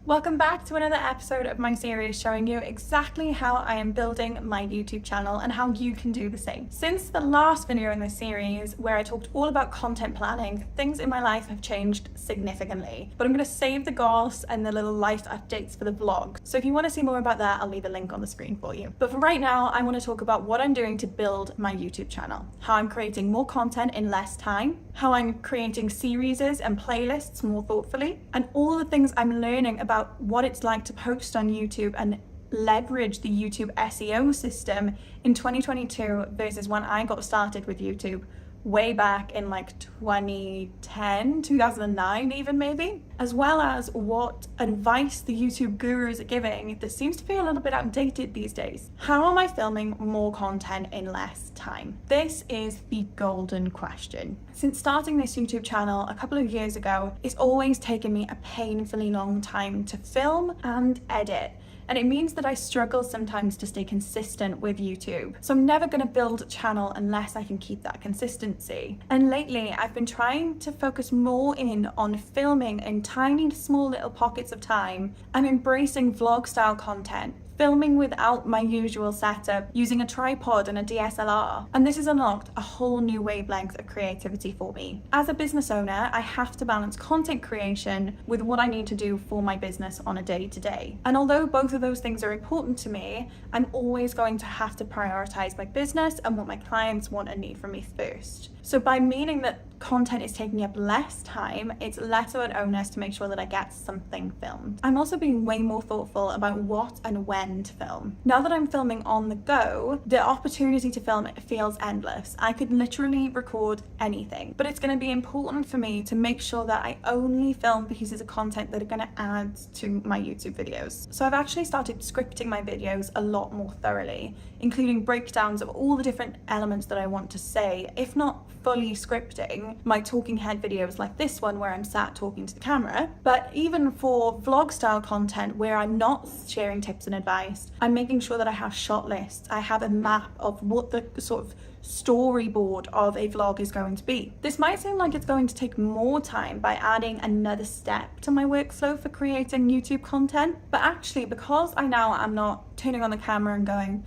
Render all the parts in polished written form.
Welcome back to another episode of my series showing you exactly how I am building my YouTube channel and how you can do the same. Since the last video in this series where I talked all about content planning, things in my life have changed significantly, but I'm going to save the goss and the little life updates for the vlog. So if you want to see more about that, I'll leave a link on the screen for you. But for right now, I want to talk about what I'm doing to build my YouTube channel, how I'm creating more content in less time, how I'm creating series and playlists more thoughtfully, and all the things I'm learning about what it's like to post on YouTube and leverage the YouTube SEO system in 2022 versus when I got started with YouTube way back in like 2010, 2009 even maybe, as well as what advice the YouTube gurus are giving that seems to be a little bit outdated these days. How am I filming more content in less time? This is the golden question. Since starting this YouTube channel a couple of years ago, it's always taken me a painfully long time to film and edit. And it means that I struggle sometimes to stay consistent with YouTube. So I'm never going to build a channel unless I can keep that consistency. And lately, I've been trying to focus more in on filming in tiny, small little pockets of time and embracing vlog style content. Filming without my usual setup, using a tripod and a DSLR. And this has unlocked a whole new wavelength of creativity for me. As a business owner, I have to balance content creation with what I need to do for my business on a day-to-day. And although both of those things are important to me, I'm always going to have to prioritize my business and what my clients want and need from me first. So by meaning that content is taking up less time, it's less of an onus to make sure that I get something filmed. I'm also being way more thoughtful about what and when to film. Now that I'm filming on the go, the opportunity to film feels endless. I could literally record anything, but it's going to be important for me to make sure that I only film pieces of content that are going to add to my YouTube videos. So I've actually started scripting my videos a lot more thoroughly, including breakdowns of all the different elements that I want to say, if not fully scripting my talking head videos like this one where I'm sat talking to the camera. But even for vlog style content where I'm not sharing tips and advice, I'm making sure that I have shot lists. I have a map of what the sort of storyboard of a vlog is going to be. This might seem like it's going to take more time by adding another step to my workflow for creating YouTube content, but actually because I now am not turning on the camera and going,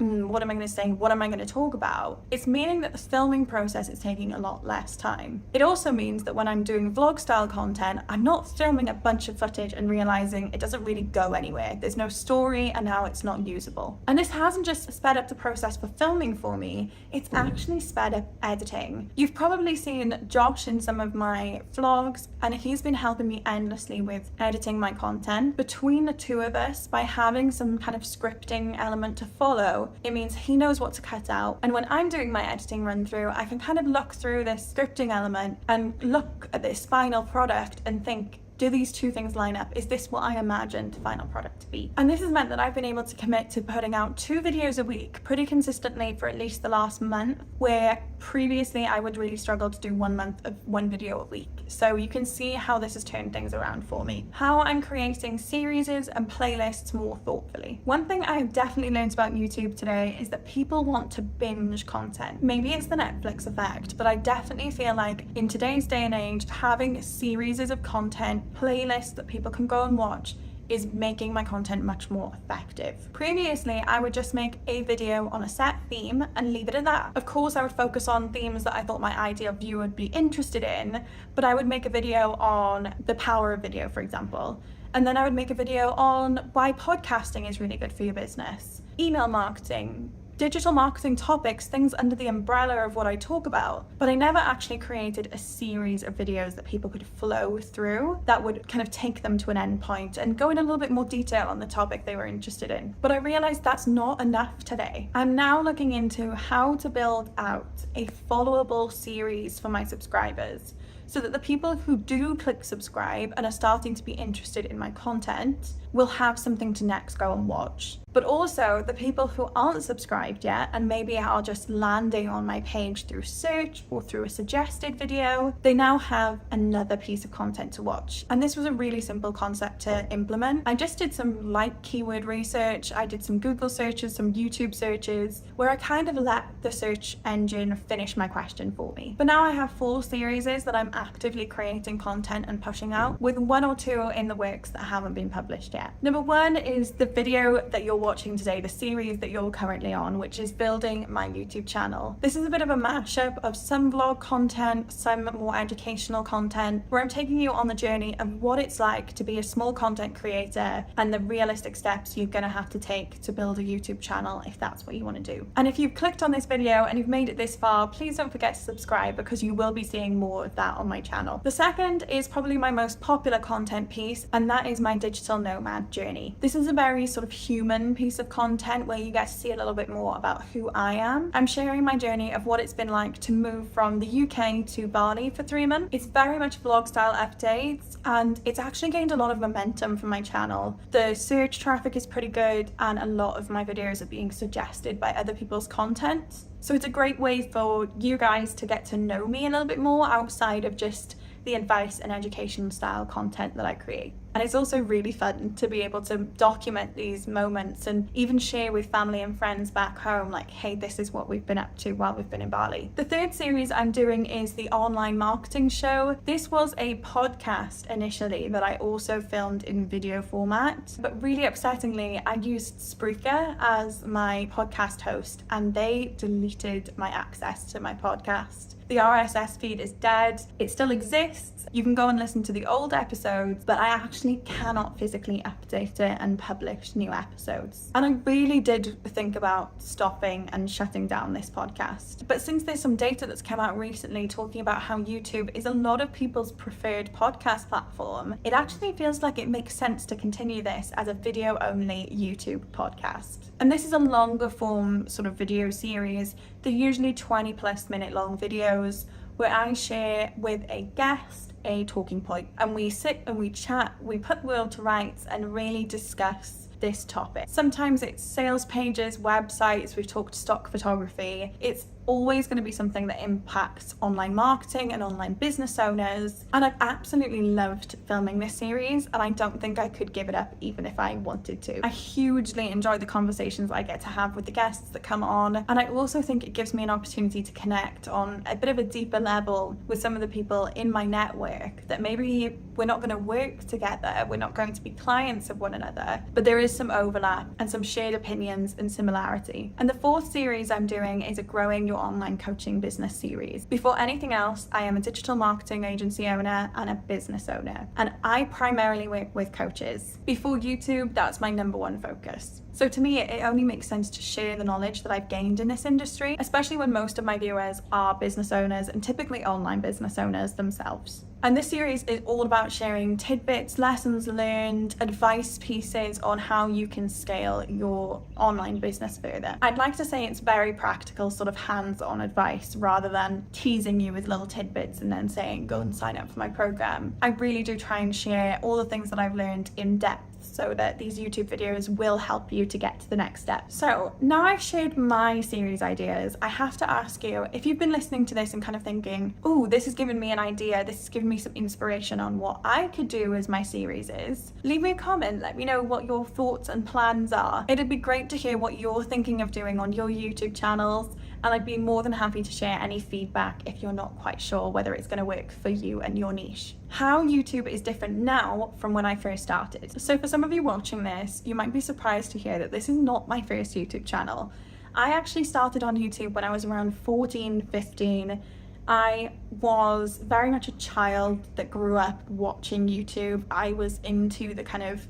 what am I going to say? What am I going to talk about? It's meaning that the filming process is taking a lot less time. It also means that when I'm doing vlog style content, I'm not filming a bunch of footage and realizing it doesn't really go anywhere. There's no story and now it's not usable. And this hasn't just sped up the process for filming for me, it's actually sped up editing. You've probably seen Josh in some of my vlogs and he's been helping me endlessly with editing my content. Between the two of us, by having some kind of scripting element to follow, it means he knows what to cut out. And when I'm doing my editing run through, I can kind of look through this scripting element and look at this final product and think, do these two things line up? Is this what I imagined the final product to be? And this has meant that I've been able to commit to putting out 2 videos a week pretty consistently for at least the last month, where previously I would really struggle to do 1 month of 1 video a week. So you can see how this has turned things around for me. How I'm creating series and playlists more thoughtfully. One thing I've definitely learned about YouTube today is that people want to binge content. Maybe it's the Netflix effect, but I definitely feel like in today's day and age, having series of content, playlists that people can go and watch is making my content much more effective. Previously, I would just make a video on a set theme and leave it at that. Of course, I would focus on themes that I thought my ideal viewer would be interested in, but I would make a video on the power of video, for example. And then I would make a video on why podcasting is really good for your business, email marketing, digital marketing topics, things under the umbrella of what I talk about. But I never actually created a series of videos that people could flow through that would kind of take them to an end point and go in a little bit more detail on the topic they were interested in. But I realized that's not enough today. I'm now looking into how to build out a followable series for my subscribers, so that the people who do click subscribe and are starting to be interested in my content will have something to next go and watch. But also the people who aren't subscribed yet and maybe are just landing on my page through search or through a suggested video, they now have another piece of content to watch. And this was a really simple concept to implement. I just did some light keyword research. I did some Google searches, some YouTube searches, where I kind of let the search engine finish my question for me. But now I have 4 series that I'm actively creating content and pushing out, with 1 or 2 in the works that haven't been published yet. Number 1 is the video that you're watching today, the series that you're currently on, which is building my YouTube channel. This is a bit of a mashup of some vlog content, some more educational content, where I'm taking you on the journey of what it's like to be a small content creator and the realistic steps you're going to have to take to build a YouTube channel if that's what you want to do. And if you've clicked on this video and you've made it this far, please don't forget to subscribe, because you will be seeing more of that on my channel. The second is probably my most popular content piece, and that is my digital nomad journey. This is a very sort of human piece of content where you get to see a little bit more about who I am. I'm sharing my journey of what it's been like to move from the UK to Bali for 3 months. It's very much vlog style updates, and it's actually gained a lot of momentum for my channel. The search traffic is pretty good, and a lot of my videos are being suggested by other people's content. So it's a great way for you guys to get to know me a little bit more outside of just the advice and education style content that I create. And it's also really fun to be able to document these moments and even share with family and friends back home, like, hey, this is what we've been up to while we've been in Bali. The third series I'm doing is the online marketing show. This was a podcast initially that I also filmed in video format, but really upsettingly, I used Spreaker as my podcast host and they deleted my access to my podcast. The RSS feed is dead. It still exists. You can go and listen to the old episodes, but I actually cannot physically update it and publish new episodes. And I really did think about stopping and shutting down this podcast. But since there's some data that's come out recently talking about how YouTube is a lot of people's preferred podcast platform, it actually feels like it makes sense to continue this as a video-only YouTube podcast. And this is a longer form sort of video series. They're usually 20+ minute long videos where I share with a guest a talking point, and we sit and we chat, we put the world to rights and really discuss this topic. Sometimes it's sales pages, websites, we've talked stock photography. It's always going to be something that impacts online marketing and online business owners. And I've absolutely loved filming this series, and I don't think I could give it up even if I wanted to. I hugely enjoy the conversations I get to have with the guests that come on, and I also think it gives me an opportunity to connect on a bit of a deeper level with some of the people in my network that maybe we're not going to work together, we're not going to be clients of one another, but there is some overlap and some shared opinions and similarity. And the fourth series I'm doing is a Growing Your Online Coaching Business series. Before anything else, I am a digital marketing agency owner and a business owner, and I primarily work with coaches. Before YouTube, that's my number 1 focus. So to me, it only makes sense to share the knowledge that I've gained in this industry, especially when most of my viewers are business owners and typically online business owners themselves. And this series is all about sharing tidbits, lessons learned, advice pieces on how you can scale your online business further. I'd like to say it's very practical, sort of hands-on advice rather than teasing you with little tidbits and then saying, go and sign up for my program. I really do try and share all the things that I've learned in depth so that these YouTube videos will help you to get to the next step. So now I've shared my series ideas, I have to ask you, if you've been listening to this and kind of thinking, oh, this has given me an idea, this has given me some inspiration on what I could do as my series is, leave me a comment, let me know what your thoughts and plans are. It'd be great to hear what you're thinking of doing on your YouTube channels, and I'd be more than happy to share any feedback if you're not quite sure whether it's going to work for you and your niche. How YouTube is different now from when I first started. So for some of you watching this, you might be surprised to hear that this is not my first YouTube channel. I actually started on YouTube when I was around 14, 15. I was very much a child that grew up watching YouTube. I was into the kind of,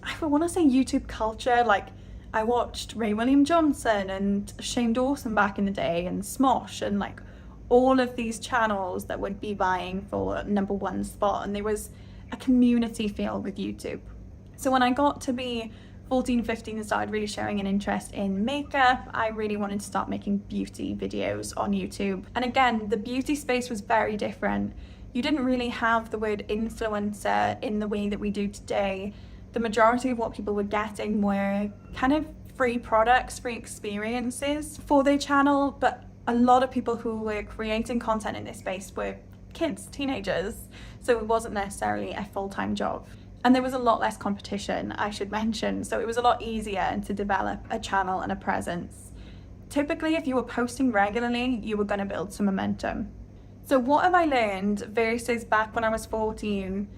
I want to say YouTube culture, like I watched Ray William Johnson and Shane Dawson back in the day and Smosh and like all of these channels that would be vying for number 1 spot, and there was a community feel with YouTube. So when I got to be 14, 15 and started really showing an interest in makeup, I really wanted to start making beauty videos on YouTube. And again, the beauty space was very different. You didn't really have the word influencer in the way that we do today. the majority of what people were getting were kind of free products, free experiences for their channel, but a lot of people who were creating content in this space were kids, teenagers, so it wasn't necessarily a full-time job. And there was a lot less competition, I should mention, so it was a lot easier to develop a channel and a presence. Typically, if you were posting regularly, you were going to build some momentum. So what have I learned versus back when I was 14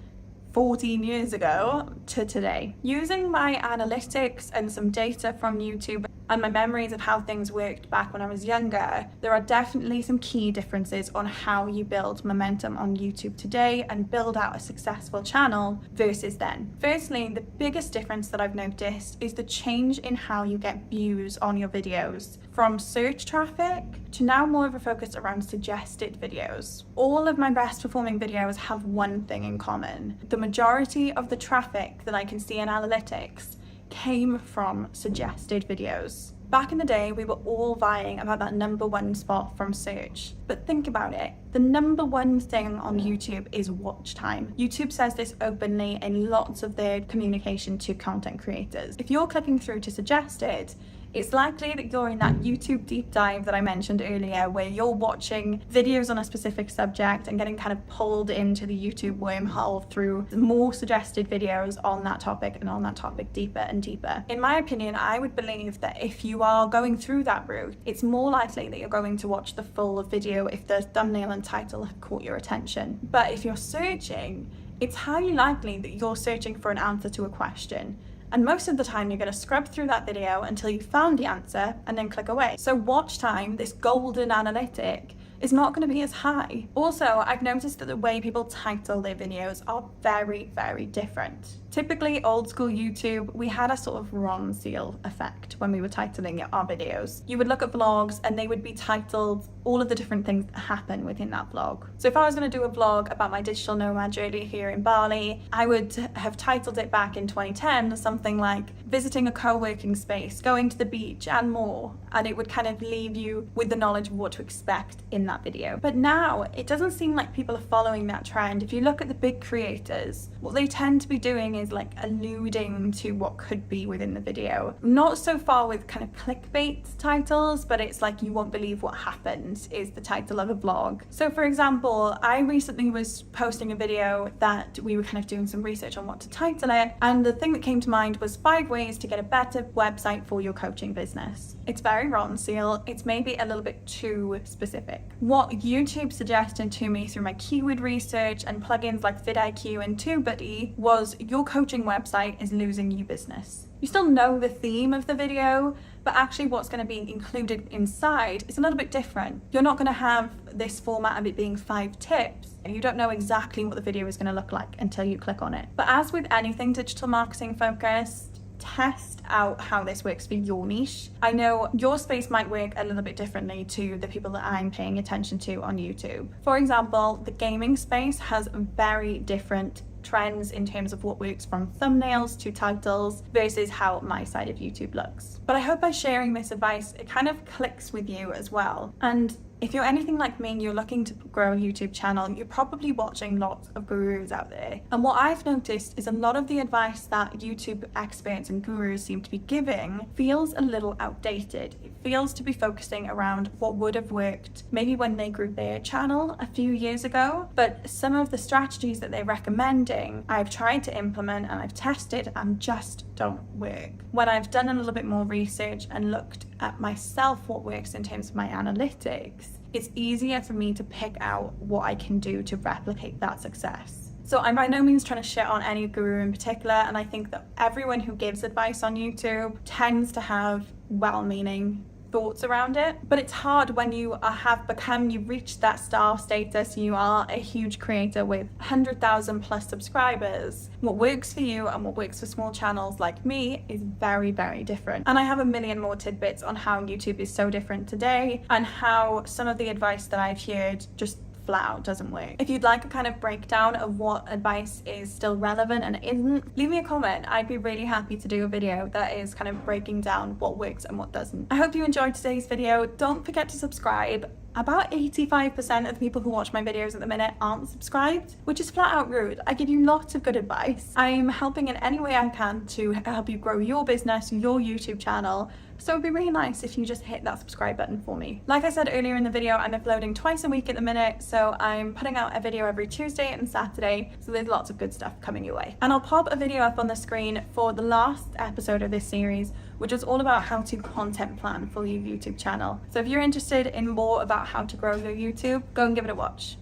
years ago to today? Using my analytics and some data from YouTube and my memories of how things worked back when I was younger, there are definitely some key differences on how you build momentum on YouTube today and build out a successful channel versus then. Firstly, the biggest difference that I've noticed is the change in how you get views on your videos, from search traffic to now more of a focus around suggested videos. All of my best performing videos have one thing in common. The majority of the traffic that I can see in analytics came from suggested videos. Back in the day, we were all vying about that #1 spot from search. But think about it, the #1 thing on YouTube is watch time. YouTube says this openly in lots of their communication to content creators. If you're clicking through to suggested, it's likely that you're in that YouTube deep dive that I mentioned earlier, where you're watching videos on a specific subject and getting kind of pulled into the YouTube wormhole through more suggested videos on that topic and on that topic deeper and deeper. In my opinion, I would believe that if you are going through that route, it's more likely that you're going to watch the full video if the thumbnail and title have caught your attention. But if you're searching, it's highly likely that you're searching for an answer to a question. And most of the time you're going to scrub through that video until you found the answer and then click away. So watch time, this golden analytic, is not going to be as high. Also, I've noticed that the way people title their videos are very, very different. Typically, old school YouTube, we had a sort of Ron Seal effect when we were titling our videos. You would look at vlogs and they would be titled all of the different things that happen within that vlog. So if I was going to do a vlog about my digital nomad journey here in Bali, I would have titled it back in 2010 something like visiting a co-working space, going to the beach and more. And it would kind of leave you with the knowledge of what to expect in that video. But now it doesn't seem like people are following that trend. If you look at the big creators, what they tend to be doing is like alluding to what could be within the video. Not so far with kind of clickbait titles, but it's like you won't believe what happened is the title of a vlog. So for example, I recently was posting a video that we were kind of doing some research on what to title it, and the thing that came to mind was 5 ways to get a better website for your coaching business. It's very Ron Seal, it's maybe a little bit too specific. What YouTube suggested to me through my keyword research and plugins like vidIQ and TUBEBUDDY was your coaching website is losing you business. You still know the theme of the video, but actually what's going to be included inside is a little bit different. You're not going to have this format of it being 5 tips. You don't know exactly what the video is going to look like until you click on it. But as with anything digital marketing focused, test out how this works for your niche. I know your space might work a little bit differently to the people that I'm paying attention to on YouTube. For example, the gaming space has very different trends in terms of what works from thumbnails to titles versus how my side of YouTube looks. But I hope by sharing this advice, it kind of clicks with you as well. And if you're anything like me and you're looking to grow a YouTube channel, you're probably watching lots of gurus out there. And what I've noticed is a lot of the advice that YouTube experts and gurus seem to be giving feels a little outdated. It feels to be focusing around what would have worked maybe when they grew their channel a few years ago. But some of the strategies that they're recommending, I've tried to implement and I've tested and just don't work. When I've done a little bit more research and looked at myself what works in terms of my analytics, it's easier for me to pick out what I can do to replicate that success. So I'm by no means trying to shit on any guru in particular, and I think that everyone who gives advice on YouTube tends to have well-meaning thoughts around it, but it's hard when you've reached that star status, you are a huge creator with 100,000 plus subscribers. What works for you and what works for small channels like me is very, very different. And I have a million more tidbits on how YouTube is so different today and how some of the advice that I've heard just flat out doesn't work. If you'd like a kind of breakdown of what advice is still relevant and isn't, leave me a comment. I'd be really happy to do a video that is kind of breaking down what works and what doesn't. I hope you enjoyed today's video. Don't forget to subscribe. About 85% of the people who watch my videos at the minute aren't subscribed, which is flat out rude. I give you lots of good advice. I'm helping in any way I can to help you grow your business, your YouTube channel. So it'd be really nice if you just hit that subscribe button for me. Like I said earlier in the video, I'm uploading twice a week at the minute, so I'm putting out a video every Tuesday and Saturday, so there's lots of good stuff coming your way. And I'll pop a video up on the screen for the last episode of this series, which is all about how to content plan for your YouTube channel. So if you're interested in more about how to grow your YouTube, go and give it a watch.